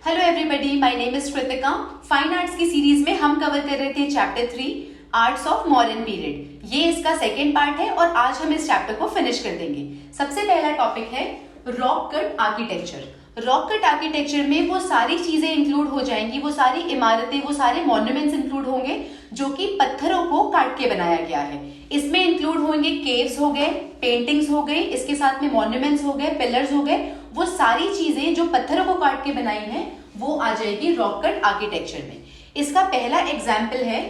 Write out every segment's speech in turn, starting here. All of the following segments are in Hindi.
Hello everybody, my name is Kritika. Fine arts की सीरीज में हम कवर कर रहे थे chapter 3 arts of modern period. ये इसका सेकेंड पार्ट है और आज हम इस चैप्टर को फिनिश कर देंगे। सबसे पहला टॉपिक है rock cut architecture. Rock cut architecture में वो सारी चीजें इंक्लूड हो जाएंगी, वो सारी इमारतें, वो सारे मॉन्यूमेंट्स इंक्लूड होंगे जो कि पत्थरों को काट के बनाया गया है। इसमें इंक्लूड होंगे केव्स हो गए, पेंटिंग्स हो गई, इसके साथ में मॉन्यूमेंट्स हो गए, पिलर्स हो गए। वो सारी चीजें जो पत्थरों को काट के बनाई हैं वो आ जाएगी रॉक कट आर्किटेक्चर में। इसका पहला एग्जाम्पल है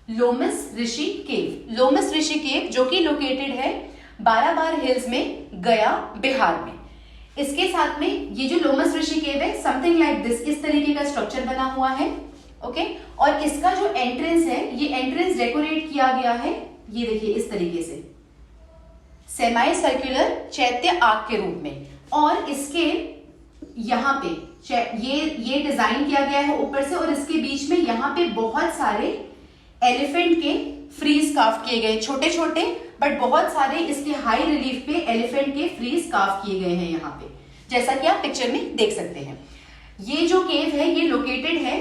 लोमस ऋषि केव। लोमस ऋषि केव जो कि लोकेटेड है बाराबार हिल्स में, गया, बिहार में। इसके साथ में ये जो लोमस ऋषि केव है समथिंग लाइक दिस, इस तरीके का स्ट्रक्चर बना हुआ है। ओके, और इसका जो एंट्रेंस है, ये एंट्रेंस डेकोरेट किया गया है, ये देखिए इस तरीके से सेमी सर्कुलर चैत्य आर्क के रूप में। और इसके यहाँ पे ये डिजाइन किया गया है ऊपर से, और इसके बीच में यहाँ पे बहुत सारे एलिफेंट के फ्रीज कार्व किए गए, छोटे छोटे बट बहुत सारे इसके हाई रिलीफ पे एलिफेंट के फ्रीज कार्व किए गए हैं यहाँ पे, जैसा कि आप पिक्चर में देख सकते हैं। ये जो केव है ये लोकेटेड है,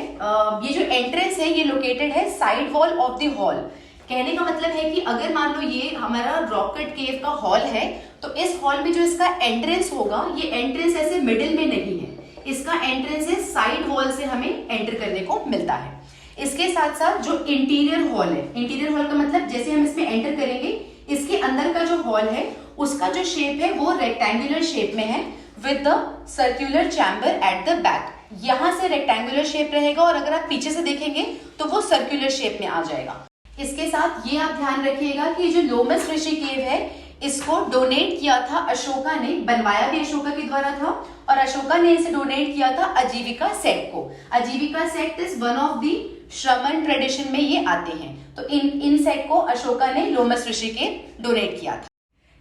ये जो एंट्रेंस है ये लोकेटेड है side wall of the hall. कहने का मतलब है कि अगर मान लो ये हमारा रॉक कट केव का हॉल है तो इस हॉल में जो इसका एंट्रेंस होगा, ये एंट्रेंस ऐसे मिडिल में नहीं है, इसका एंट्रेंस है साइड वॉल से हमें एंटर करने को मिलता है। इसके साथ साथ जो इंटीरियर हॉल है, इंटीरियर हॉल का मतलब जैसे हम इसमें एंटर करेंगे, इसके अंदर का जो हॉल है उसका जो शेप है वो रेक्टेंगुलर शेप में है with the circular chamber at the back. यहां से रेक्टेंगुलर शेप रहेगा और अगर आप पीछे से देखेंगे तो वो सर्कुलर शेप में आ जाएगा। इसके साथ ये आप ध्यान रखिएगा कि जो लोमस ऋषि केव है इसको डोनेट किया था अशोका ने, बनवाया भी अशोका के द्वारा था, और अशोका ने इसे डोनेट किया था आजीविका सेक्ट को। आजीविका sect is one of the श्रमण ट्रेडिशन में ये आते हैं, तो इन सेक्ट को अशोका ने लोमस ऋषि के डोनेट किया था।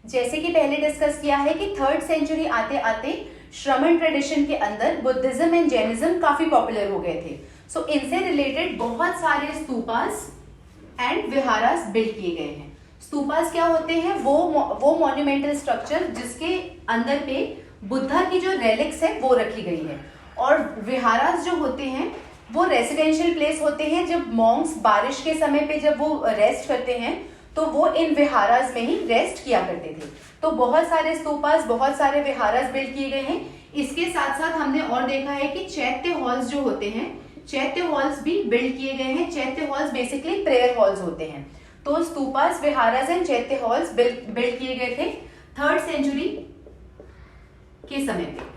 जैसे कि पहले डिस्कस किया है कि 3rd सेंचुरी आते आते श्रमण ट्रेडिशन के अंदर बुद्धिज्म एंड जैनिज्म काफी पॉपुलर हो गए थे। सो इनसे रिलेटेड बहुत सारे स्तूपास एंड विहारास बिल्ड किए गए हैं। स्तूपास क्या होते हैं? वो मॉन्यूमेंटल स्ट्रक्चर जिसके अंदर पे बुद्धा की जो रेलिक्स है वो रखी गई है। और विहारास जो होते हैं वो रेसिडेंशियल प्लेस होते हैं। जब मॉन्क्स बारिश के समय पे जब वो रेस्ट करते हैं तो वो इन विहारास में ही रेस्ट किया करते थे। तो बहुत सारे स्तूपास, बहुत सारे विहारास बिल्ड किए गए हैं। इसके साथ साथ हमने और देखा है कि चैत्य हॉल्स जो होते हैं, चैत्य हॉल्स भी बिल्ड किए गए हैं। चैत्य हॉल्स बेसिकली प्रेयर हॉल्स होते हैं। तो स्तूपास, विहारास एंड चैत्य हॉल्स बिल्ड किए गए थे 3rd सेंचुरी के समय पे।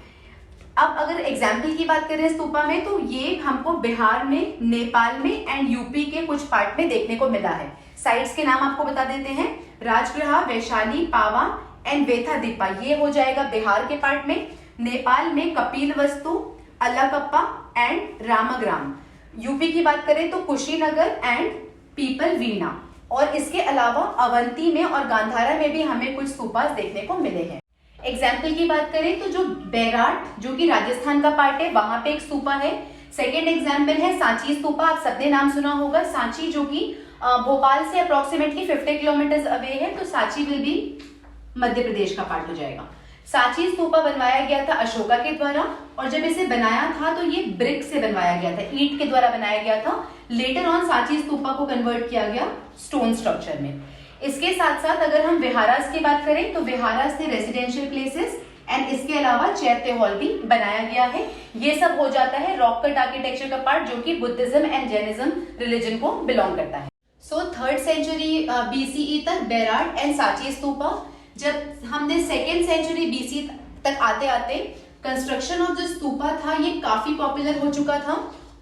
अब अगर एग्जाम्पल की बात करें स्तूपा में, तो ये हमको बिहार में, नेपाल में एंड यूपी के कुछ पार्ट में देखने को मिला है। साइट्स के नाम आपको बता देते हैं, राजगृहा, वैशाली, पावा एंड वेथादीपा, ये हो जाएगा बिहार के पार्ट में। नेपाल में कपिल वस्तु, अलाकप्पा एंड रामग्राम। यूपी की बात करें तो कुशीनगर एंड पीपल वीणा। और इसके अलावा अवंती में और गांधारा में भी हमें कुछ स्तूपास देखने को मिले हैं। एग्जाम्पल की बात करें तो जो बैराट जो कि राजस्थान का पार्ट है, वहां पे एक स्तूपा है। सेकेंड एग्जाम्पल है सांची स्तूपा, आप सबने नाम सुना होगा। सांची जो कि भोपाल से अप्रोक्सीमेटली 50 किलोमीटर अवे है, तो सांची विल भी मध्य प्रदेश का पार्ट हो जाएगा। सांची स्तूपा बनवाया गया था अशोका के द्वारा, और जब इसे बनाया था तो ये ब्रिक से बनवाया गया था, ईंट के द्वारा बनाया गया था। लेटर ऑन सांची स्तूपा को कन्वर्ट किया गया स्टोन स्ट्रक्चर में। इसके साथ साथ अगर हम विहारास की बात करें तो विहारास थे रेसिडेंशियल प्लेसेस एंड इसके अलावा चैत्य हॉल भी बनाया गया है। ये सब हो जाता है रॉक कट आर्किटेक्चर का पार्ट जो कि बुद्धिज्म एंड जैनिज्म रिलीजन को बिलोंग करता है। सो 3rd सेंचुरी BCE तक बैराट एंड सांची स्तूपा। जब हमने 2nd सेंचुरी BC तक आते आते कंस्ट्रक्शन ऑफ जो स्तूपा था ये काफी पॉपुलर हो चुका था,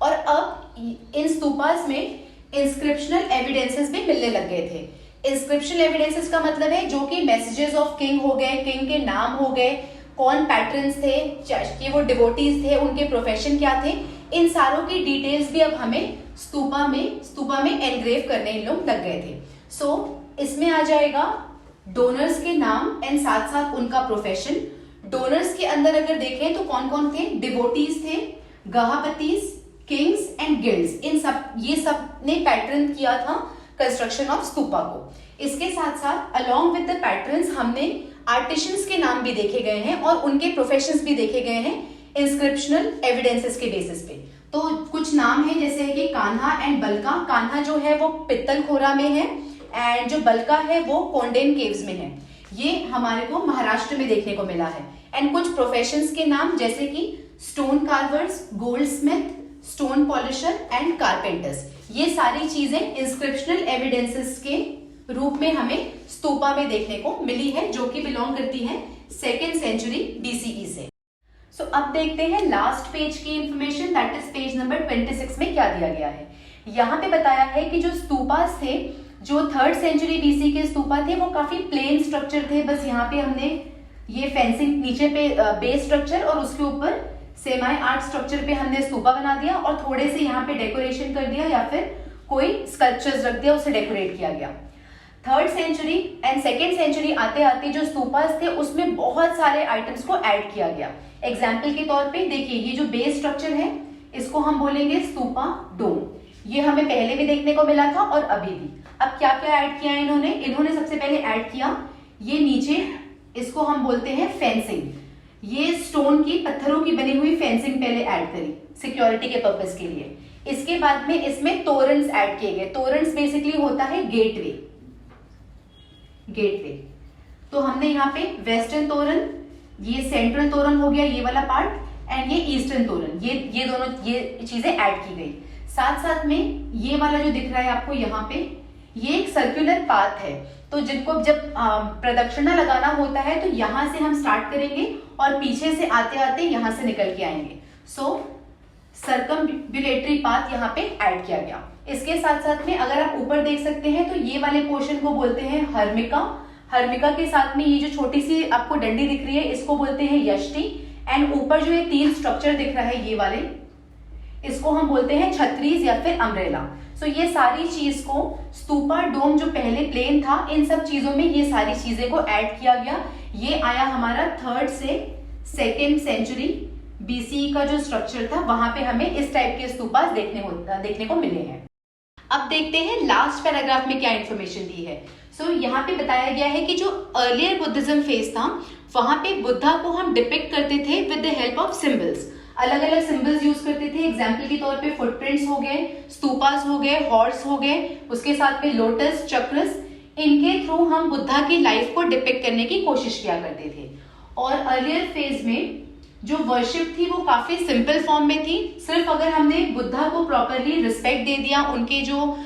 और अब इन स्तूपास में इंस्क्रिप्शनल एविडेंसेस भी मिलने लग गए थे। इंस्क्रिप्शनल एविडेंसेस का मतलब है जो कि मैसेजेस ऑफ किंग हो गए, किंग के नाम हो गए, कौन पैट्रन्स थे, कि वो डिवोटीज थे, उनके प्रोफेशन क्या थे, इन सारों की डिटेल्स भी अब हमें स्तूपा में एनग्रेव करने इन लोग लग गए थे। सो इसमें आ जाएगा डोनर्स के नाम एंड साथ साथ उनका प्रोफेशन। डोनर्स के अंदर अगर देखें तो कौन कौन थे? डिवोटीज थे, गहापतीज, किंग्स एंड गिल्ड्स, ये सब ने पैटर्न किया था कंस्ट्रक्शन ऑफ स्तूपा को। इसके साथ साथ अलोंग विद द पैटर्न्स हमने आर्टिशंस के नाम भी देखे गए हैं और उनके प्रोफेशंस भी देखे गए हैं। इंस्क्रिप्शनल एविडेंसेस के बेसिस पे। तो कुछ नाम है जैसे कि कान्हा एंड बलका। कान्हा जो है वो पित्तल खोरा में है एंड जो बलका है वो कोंडेन केव्स में है। ये हमारे को महाराष्ट्र में देखने को मिला है। एंड कुछ प्रोफेशंस के नाम जैसे कि stone carvers, gold smith, stone polisher and carpenters. ये सारी चीजें इंस्क्रिप्शनल एविडेंसेस के रूप में हमें स्तूपा में देखने को मिली है, जो कि बिलोंग करती है 2nd सेंचुरी BCE से। सो अब देखते हैं लास्ट पेज की information, that is page number 26 में क्या दिया गया है। यहाँ पे बताया है कि जो स्तूपास थे, जो 3rd सेंचुरी BC के स्तूपा थे, वो काफी प्लेन स्ट्रक्चर थे। बस यहाँ पे हमने ये फेंसिंग नीचे पे बेस स्ट्रक्चर और उसके ऊपर सेमाई आर्ट स्ट्रक्चर पे हमने स्तूपा बना दिया और थोड़े से यहाँ पे डेकोरेशन कर दिया या फिर कोई स्कल्पचर्स रख दिया, उसे डेकोरेट किया गया। 3rd century and 2nd century आते आते जो स्तूपास थे उसमें बहुत सारे आइटम्स को ऐड किया गया। एग्जाम्पल के तौर पे देखिए, ये जो बेस स्ट्रक्चर है इसको हम बोलेंगे स्तूपा डोम। ये हमें पहले भी देखने को मिला था और अभी भी। अब क्या क्या ऐड किया इन्होंने सबसे पहले ऐड किया ये नीचे, इसको हम बोलते हैं फेंसिंग। ये स्टोन की, पत्थरों की बनी हुई फेंसिंग पहले ऐड करी सिक्योरिटी के पर्पस के लिए। इसके बाद में इसमें तोरन्स ऐड किए गए। तोरन्स बेसिकली होता है गेटवे। तो हमने यहाँ पे वेस्टर्न तोरन, ये सेंट्रल तोरन हो गया ये वाला पार्ट, एंड ये ईस्टर्न तोरन, ये दोनों ये चीजें ऐड की गई। साथ साथ में ये वाला जो दिख रहा है आपको यहाँ पे, ये एक सर्कुलर पाथ है। तो जिनको जब प्रदक्षिणा लगाना होता है तो यहां से हम स्टार्ट करेंगे और पीछे से आते आते यहां से निकल के आएंगे। सो सर्कमब्युलेटरी पाथ यहाँ पे ऐड किया गया। इसके साथ साथ में अगर आप ऊपर देख सकते हैं तो ये वाले पोर्शन को बोलते हैं हर्मिका। हर्मिका के साथ में ये जो छोटी सी आपको डंडी दिख रही है इसको बोलते हैं यष्टि। एंड ऊपर जो ये 3 स्ट्रक्चर दिख रहा है ये वाले, इसको हम बोलते हैं छत्रीज या फिर अम्ब्रेला। सो ये सारी चीज को स्तूपा डोम जो पहले प्लेन था, इन सब चीजों में ये सारी चीजें को ऐड किया गया। ये आया हमारा 3rd से 2nd सेंचुरी BCE का जो स्ट्रक्चर था, वहां पे हमें इस टाइप के स्तूपास देखने को मिले हैं। अब देखते हैं लास्ट पैराग्राफ में क्या इंफॉर्मेशन दी है। सो यहाँ पे बताया गया है कि जो अर्लियर बुद्धिज्म फेज था वहां पे बुद्धा को हम डिपिक्ट करते थे with the help of symbols. अलग अलग सिंबल्स यूज करते थे। एग्जाम्पल के तौर पे फुटप्रिंट्स हो गए, स्तूपास हो गए, हॉर्स हो गए, उसके साथ में लोटस, चक्रस, इनके थ्रू हम बुद्धा की लाइफ को डिपिक्ट करने की कोशिश किया करते थे। और अर्लियर फेज में जो वर्शिप थी वो काफी सिंपल फॉर्म में थी। सिर्फ अगर हमने बुद्धा को प्रॉपरली रिस्पेक्ट दे दिया, उनके जो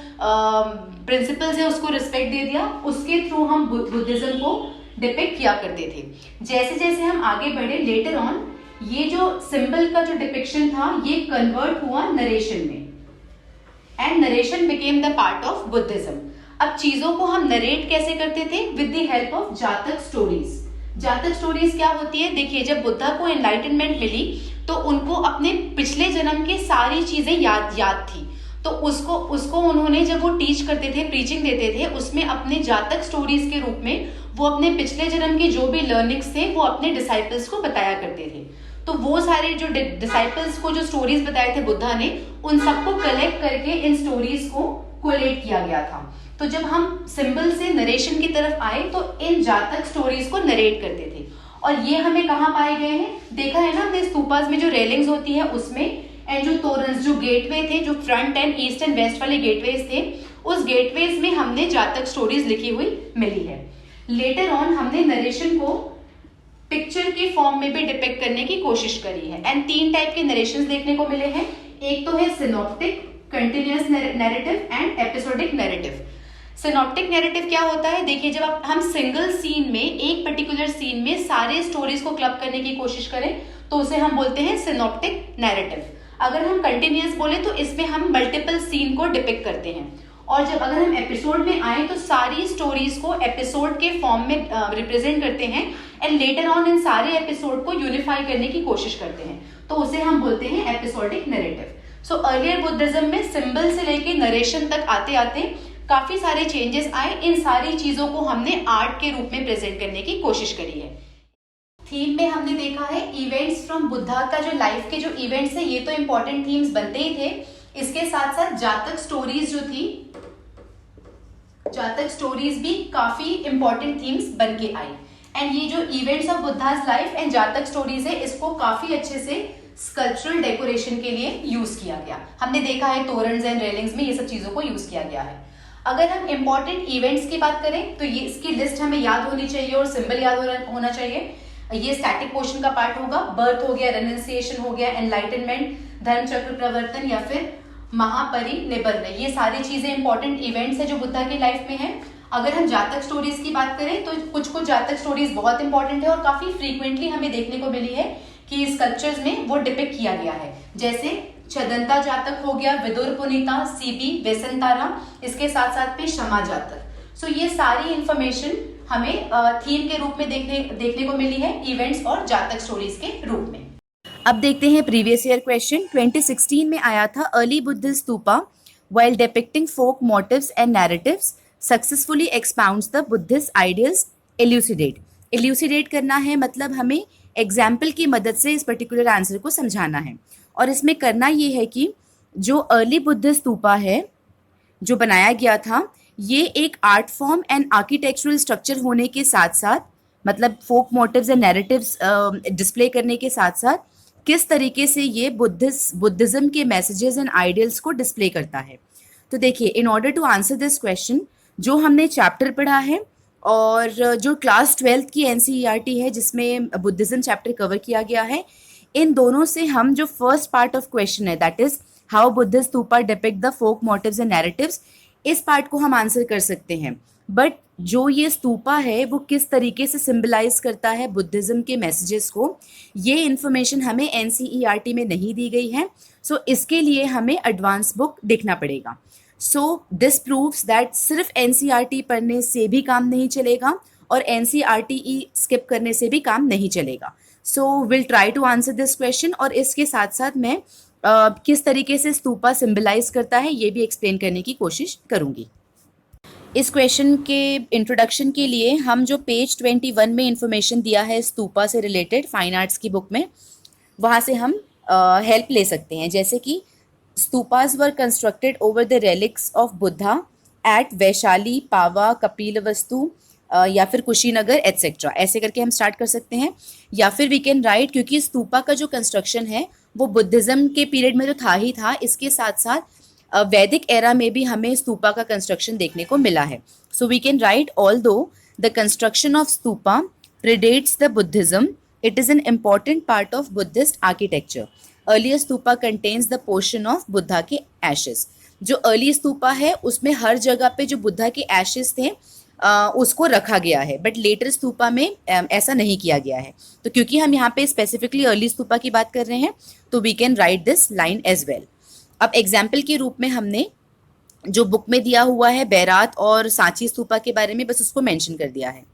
प्रिंसिपल्स है उसको रिस्पेक्ट दे दिया, उसके थ्रू हम बुद्धिज्म को डिपिक्ट किया करते थे। जैसे जैसे हम आगे बढ़े लेटर ऑन, ये जो सिंबल का जो डिपिक्शन था ये कन्वर्ट हुआ नरेशन में, and narration became the part of Buddhism. अब चीजों को हम नरेट कैसे करते थे? विद द हेल्प ऑफ जातक स्टोरीज। जातक स्टोरीज क्या होती है? देखिए, जब बुद्धा को एनलाइटनमेंट मिली तो उनको अपने पिछले जन्म की सारी चीजें याद थी। तो उसको उन्होंने जब वो टीच करते थे, प्रीचिंग देते थे, उसमें अपने जातक स्टोरीज के रूप में वो अपने पिछले जन्म के जो भी लर्निंग्स थे वो अपने डिसाइपल्स को बताया करते थे। तो वो सारे जो डिसाइपल्स को जो स्टोरीज बताए थे बुद्धा ने, उन सबको कलेक्ट करके इन स्टोरीज को कोलेट किया गया था। तो जब हम सिंबल से नरेशन की तरफ आए तो इन जातक स्टोरीज को नरेट करते थे। और ये हमें कहाँ पाए गए हैं? देखा है ना हमने स्तूपास में जो रेलिंग्स होती है उसमें, एंड जो तोरन्स, जो गेटवे थे, जो front end east end west वाले गेटवेज थे, उस गेटवेज में हमने जातक स्टोरीज लिखी हुई मिली है। लेटर ऑन हमने नरेशन को पिक्चर के फॉर्म में भी डिपिक्ट करने की कोशिश करी है। एंड 3 टाइप के नरेशंस देखने को मिले हैं। एक तो है synoptic, continuous narrative and episodic narrative. Synoptic narrative क्या होता है? देखिए, जब हम सिंगल सीन में, एक पर्टिकुलर सीन में सारे स्टोरीज को क्लब करने की कोशिश करें तो उसे हम बोलते हैं सिनॉप्टिक नैरेटिव। अगर हम कंटिन्यूअस बोले तो इसमें हम मल्टीपल सीन को डिपिक्ट करते हैं। और जब अगर हम एपिसोड में आए तो सारी स्टोरीज को एपिसोड के फॉर्म में रिप्रेजेंट करते हैं, एंड लेटर ऑन इन सारे एपिसोड को यूनिफाई करने की कोशिश करते हैं, तो उसे हम बोलते हैं episodic narrative. So earlier Buddhism में सिंबल से लेके नरेशन तक आते आते काफी सारे चेंजेस आए। इन सारी चीजों को हमने आर्ट के रूप में प्रेजेंट करने की कोशिश करी है। थीम में हमने देखा है इवेंट्स फ्रॉम बुद्धा का, जो लाइफ के जो इवेंट्स है ये तो इंपॉर्टेंट थीम्स बनते ही थे। इसके साथ साथ जातक स्टोरीज जो थी, जातक स्टोरीज भी काफी इंपॉर्टेंट थीम्स बन के आई। एंड ये जो events of Buddhas life and जातक स्टोरीज है, इसको काफी अच्छे से स्कल्पचरल डेकोरेशन के लिए यूज किया गया। हमने देखा है तोरन्स एंड रेलिंग्स में ये सब चीजों को यूज किया गया है। अगर हम इंपॉर्टेंट इवेंट्स की बात करें तो ये इसकी लिस्ट हमें याद होनी चाहिए और सिंबल याद होना चाहिए। ये स्टैटिक पोर्शन का पार्ट होगा। बर्थ हो गया, रेनिंसिएशन हो गया, एनलाइटनमेंट, धर्म चक्र प्रवर्तन या फिर महापरिनिर्वाण। ये सारी चीजें इंपॉर्टेंट इवेंट्स है जो बुद्धा की लाइफ में है। अगर हम जातक स्टोरीज की बात करें तो कुछ जातक स्टोरीज बहुत इंपॉर्टेंट है और काफी फ्रीक्वेंटली हमें देखने को मिली है कि स्कल्पचर्स में वो डिपिक्ट किया गया है। जैसे छदंता जातक हो गया, विदुर पुनीता, सीबी वेसंतारा, इसके साथ साथ में क्षमा जातक। सो ये सारी इंफॉर्मेशन हमें थीम के रूप में देखने को मिली है इवेंट्स और जातक स्टोरीज के रूप में। अब देखते हैं प्रीवियस ईयर क्वेश्चन। 2016 में आया था, early Buddhist stupa while depicting folk motives and narratives successfully expounds the Buddhist ideals। elucidate करना है, मतलब हमें एग्जाम्पल की मदद से इस पर्टिकुलर आंसर को समझाना है। और इसमें करना ये है कि जो अर्ली बुद्धिस्ट स्तूपा है जो बनाया गया था, ये एक art form and architectural structure होने के साथ साथ, मतलब फोक मोटिव्स एंड नैरेटिव्स डिस्प्ले करने के साथ साथ किस तरीके से ये बुद्धिज्म के मैसेजेस एंड आइडियल्स को डिस्प्ले करता है। तो देखिए, in order to answer this question, जो हमने चैप्टर पढ़ा है और जो क्लास 12th की NCERT है जिसमें बुद्धिज्म चैप्टर कवर किया गया है, इन दोनों से हम जो फर्स्ट पार्ट ऑफ क्वेश्चन है, that is how Buddhist stupa depict the folk motifs and narratives, इस पार्ट को हम आंसर कर सकते हैं। बट जो ये स्तूपा है वो किस तरीके से सिंबलाइज करता है बुद्धिज्म के मैसेजेस को, ये इन्फॉर्मेशन हमें NCERT में नहीं दी गई है। सो इसके लिए हमें एडवांस बुक देखना पड़ेगा। सो दिस प्रूव्स दैट सिर्फ NCERT पढ़ने से भी काम नहीं चलेगा और NCERT स्किप करने से भी काम नहीं चलेगा। So will try to answer this question, और इसके साथ साथ मैं किस तरीके से स्तूपा सिंबलाइज करता है ये भी एक्सप्लेन करने की कोशिश करूँगी। इस क्वेश्चन के इंट्रोडक्शन के लिए हम जो पेज 21 में इंफॉर्मेशन दिया है स्तूपा से रिलेटेड फाइन आर्ट्स की बुक में, वहाँ से हम हेल्प ले सकते हैं। जैसे कि stupas were constructed over the relics of Buddha at Vaishali, Pava, Kapilavastu या फिर कुशीनगर एटसेट्रा, ऐसे करके हम स्टार्ट कर सकते हैं। या फिर वी कैन राइट, क्योंकि स्तूपा का जो कंस्ट्रक्शन है वो बुद्धिज्म के पीरियड में तो था ही था, इसके साथ साथ वैदिक एरा में भी हमें स्तूपा का कंस्ट्रक्शन देखने को मिला है। So we can write, although the construction of stupa predates the Buddhism, it is an important part of Buddhist architecture. Earlier stupa contains the portion of Buddha के एशेस। जो अर्ली स्तूपा है उसमें हर जगह पे जो बुद्धा के एशेस थे उसको रखा गया है, बट लेटर स्तूपा में ऐसा नहीं किया गया है। तो क्योंकि हम यहाँ पे स्पेसिफिकली अर्ली स्तूपा की बात कर रहे हैं तो we can write this line as well. अब एग्जाम्पल के रूप में हमने जो बुक में दिया हुआ है बैरात और सांची स्तूपा के बारे में बस उसको मेंशन कर दिया है।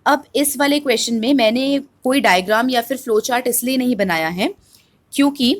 अब इस वाले क्वेश्चन में मैंने कोई डायग्राम या फिर फ्लो चार्ट इसलिए नहीं बनाया है क्योंकि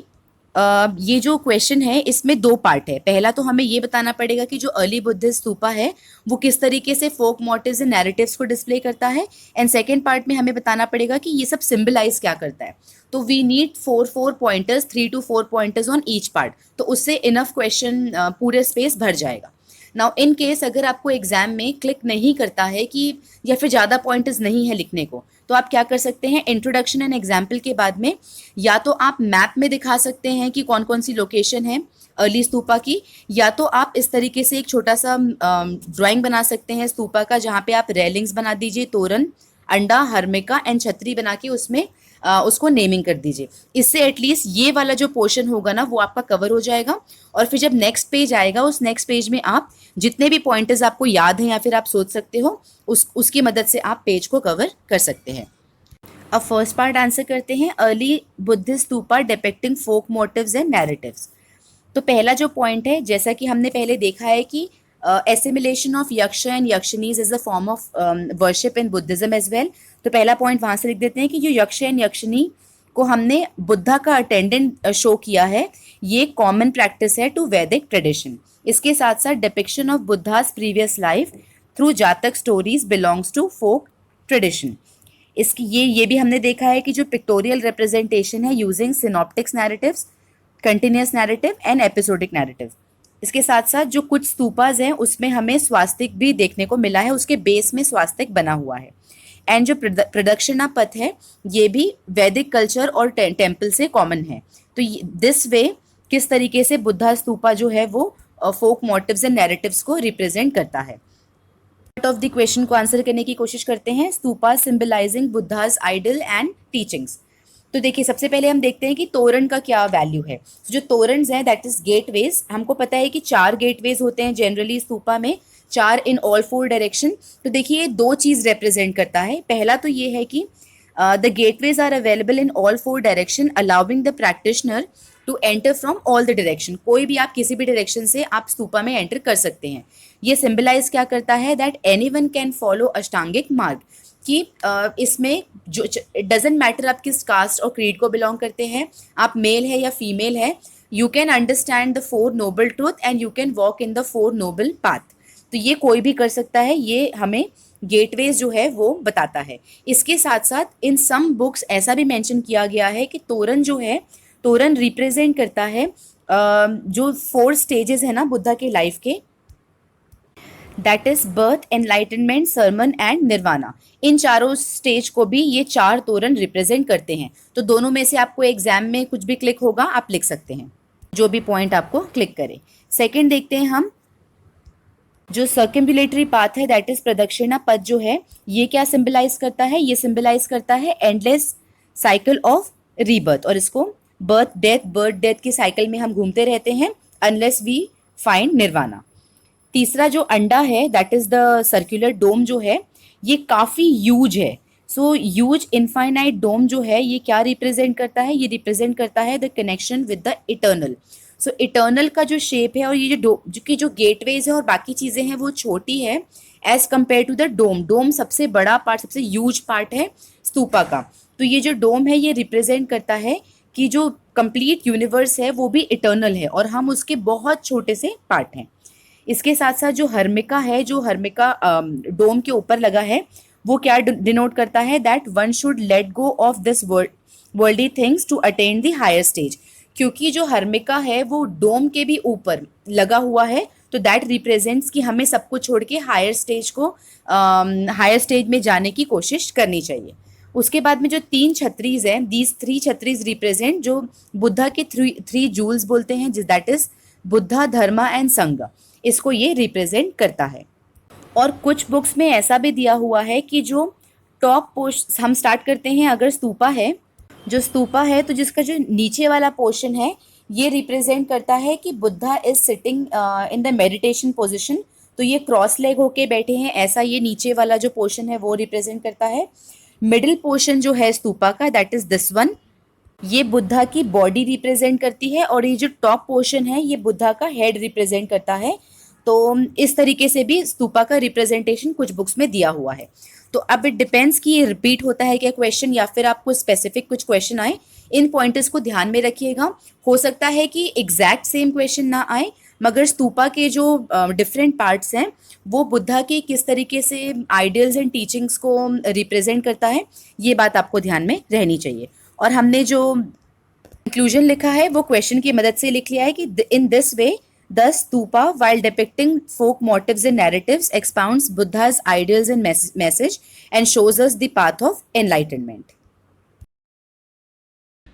ये जो क्वेश्चन है इसमें दो पार्ट है। पहला तो हमें ये बताना पड़ेगा कि जो अर्ली बुद्धिस्ट स्तूपा है वो किस तरीके से फोक मोटिव्स एंड नैरेटिव्स को डिस्प्ले करता है, एंड सेकेंड पार्ट में हमें बताना पड़ेगा कि ये सब सिंबलाइज क्या करता है। तो we need 4 pointers, 3 to 4 pointers on each part, तो उससे इनफ क्वेश्चन पूरे स्पेस भर जाएगा। नाउ इन केस अगर आपको एग्जाम में क्लिक नहीं करता है कि या फिर ज़्यादा पॉइंटर्स नहीं है लिखने को, तो आप क्या कर सकते हैं, इंट्रोडक्शन एंड एग्जाम्पल के बाद में या तो आप मैप में दिखा सकते हैं कि कौन कौन सी लोकेशन है अर्ली स्तूपा की, या तो आप इस तरीके से एक छोटा सा ड्राइंग बना सकते हैं स्तूपा का, जहाँ पे आप रेलिंग्स बना दीजिए, तोरण, अंडा, हर्मिका एंड छतरी बना के उसमें उसको नेमिंग कर दीजिए। इससे एटलीस्ट ये वाला जो पोर्शन होगा ना वो आपका कवर हो जाएगा, और फिर जब नेक्स्ट पेज आएगा उस नेक्स्ट पेज में आप जितने भी पॉइंटर्स आपको याद हैं या फिर आप सोच सकते हो उसकी मदद से आप पेज को कवर कर सकते हैं। अब फर्स्ट पार्ट आंसर करते हैं, early Buddhist stupa depicting folk motifs and narratives. तो पहला जो पॉइंट है, जैसा कि हमने पहले देखा है कि assimilation of yaksha and yakshinis is a form of worship in Buddhism as well. तो पहला पॉइंट वहाँ से लिख देते हैं कि जो यक्ष एंड यक्षनी को हमने बुद्धा का अटेंडेंट शो किया है, ये कॉमन प्रैक्टिस है टू वैदिक ट्रेडिशन। इसके साथ साथ depiction of Buddha's previous life through Jataka stories belongs to folk tradition. इसकी ये भी हमने देखा है कि जो पिक्टोरियल रिप्रेजेंटेशन है using synoptics narratives, continuous narrative and episodic narrative. इसके साथ साथ जो कुछ स्तूपाज हैं उसमें हमें स्वास्तिक भी देखने को मिला है, उसके बेस में स्वास्तिक बना हुआ है। एंड जो प्रदक्षिणा पथ है ये भी वैदिक कल्चर और टेम्पल से कॉमन है। तो दिस वे किस तरीके से बुद्धा स्तूपा जो है वो फोक मोटिव्स एंड नैरेटिव्स को रिप्रेजेंट करता है। पार्ट ऑफ द क्वेश्चन को आंसर करने की कोशिश करते हैं। Stupa symbolizing Buddha's idol and teachings. तो देखिए सबसे पहले हम देखते हैं कि तोरण का क्या वैल्यू है। जो तोरण है दैट इज गेटवेज। हमको पता है कि 4 गेटवेज होते हैं जनरली स्तूपा में, 4 इन ऑल 4 डायरेक्शन। तो देखिए 2 चीज रिप्रेजेंट करता है। पहला तो ये है कि the gateways are available in all 4 direction allowing the practitioner to enter from all the direction. कोई भी आप किसी भी डायरेक्शन से आप स्तूपा में एंटर कर सकते हैं। ये सिंबलाइज क्या करता है दैट एनीवन कैन फॉलो अष्टांगिक मार्ग, कि इसमें जो इट डजेंट मैटर आप किस कास्ट और क्रीड को बिलोंग करते हैं, आप मेल है या फीमेल है, you can understand the 4 noble truth and you can walk in the 4 noble path. तो ये कोई भी कर सकता है, ये हमें गेटवेज जो है वो बताता है। इसके साथ साथ इन सम बुक्स ऐसा भी मेंशन किया गया है कि तोरण जो है, तोरण रिप्रेजेंट करता है जो 4 स्टेजेस है ना बुद्धा के लाइफ के, that is birth, enlightenment, sermon and nirvana. इन चारों स्टेज को भी ये 4 तोरण रिप्रेजेंट करते हैं। तो दोनों में से आपको एग्जाम में कुछ भी क्लिक होगा आप लिख सकते हैं, जो भी पॉइंट आपको क्लिक करे। सेकंड देखते हैं हम, जो सर्कम्बुलेटरी पाथ है दैट इज प्रदक्षिणा पथ जो है, ये क्या सिंबलाइज करता है, ये सिंबलाइज करता है एंडलेस साइकिल ऑफ रीबर्थ। और इसको बर्थ डेथ की साइकिल में हम घूमते रहते हैं अनलेस वी फाइंड निर्वाणा। तीसरा जो अंडा है दैट इज द सर्कुलर डोम जो है, ये काफ़ी ह्यूज है। सो ह्यूज इनफाइनाइट डोम जो है ये क्या रिप्रेजेंट करता है, ये रिप्रेजेंट करता है the connection with the eternal. So eternal का जो शेप है और ये जो गेटवेज है और बाकी चीज़ें हैं वो छोटी है as compare to the dome. Dome सबसे बड़ा पार्ट, सबसे ह्यूज पार्ट है स्तूपा का। तो ये जो डोम है ये रिप्रेजेंट करता है कि जो कंप्लीट यूनिवर्स है वो भी इटर्नल है और हम उसके बहुत छोटे से पार्ट हैं। इसके साथ साथ जो हर्मिका है, जो हर्मिका डोम के ऊपर लगा है, वो क्या डिनोट करता है that one should let go of this worldly things to attain the higher stage. क्योंकि जो हर्मिका है वो डोम के भी ऊपर लगा हुआ है, तो दैट रिप्रेजेंट्स कि हमें सब कुछ छोड़ के हायर स्टेज में जाने की कोशिश करनी चाहिए। उसके बाद में जो 3 छत्रीज हैं, दीज 3 छत्रीज रिप्रेजेंट जो बुद्धा के 3 जूल्स बोलते हैं, that is Buddha, Dharma and संघ। इसको ये रिप्रेजेंट करता है। और कुछ बुक्स में ऐसा भी दिया हुआ है कि जो टॉप पोर्शन हम स्टार्ट करते हैं, अगर स्तूपा है, जो स्तूपा है तो जिसका जो नीचे वाला पोर्शन है ये रिप्रेजेंट करता है कि Buddha is sitting in the meditation position. तो ये क्रॉस लेग होके बैठे हैं, ऐसा ये नीचे वाला जो पोर्शन है वो रिप्रेजेंट करता है। मिडिल पोर्शन जो है स्तूपा का दैट इज दिस वन, ये बुद्धा की बॉडी रिप्रेजेंट करती है और ये जो टॉप पोर्शन है ये बुद्धा का हेड रिप्रेजेंट करता है। तो इस तरीके से भी स्तूपा का रिप्रेजेंटेशन कुछ बुक्स में दिया हुआ है। तो अब इट डिपेंड्स कि ये रिपीट होता है क्या क्वेश्चन या फिर आपको स्पेसिफिक कुछ क्वेश्चन आए। इन पॉइंटर्स को ध्यान में रखिएगा। हो सकता है कि एग्जैक्ट सेम क्वेश्चन ना आए, मगर स्तूपा के जो डिफरेंट पार्ट्स हैं वो बुद्धा के किस तरीके से आइडियल्स एंड टीचिंग्स को रिप्रेजेंट करता है, ये बात आपको ध्यान में रहनी चाहिए। और हमने जो कंक्लूजन लिखा है वो क्वेश्चन की मदद से लिख लिया है कि in this way the stupa while depicting folk motives and narratives expounds Buddha's ideals and message and shows us the path of enlightenment.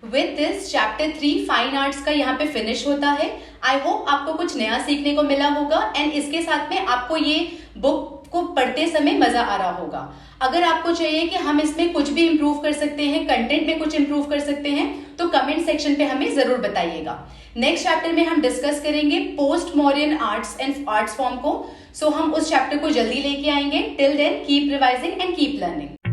With this chapter 3 fine arts का यहाँ पे फिनिश होता है। आई होप आपको कुछ नया सीखने को मिला होगा एंड इसके साथ में आपको ये बुक को पढ़ते समय मजा आ रहा होगा। अगर आपको चाहिए कि हम इसमें कुछ भी इम्प्रूव कर सकते हैं, कंटेंट में कुछ इम्प्रूव कर सकते हैं, तो कमेंट सेक्शन पे हमें जरूर बताइएगा। नेक्स्ट चैप्टर में हम डिस्कस करेंगे post modern arts and arts form को। सो हम उस चैप्टर को जल्दी लेके आएंगे। Till then keep revising and keep learning.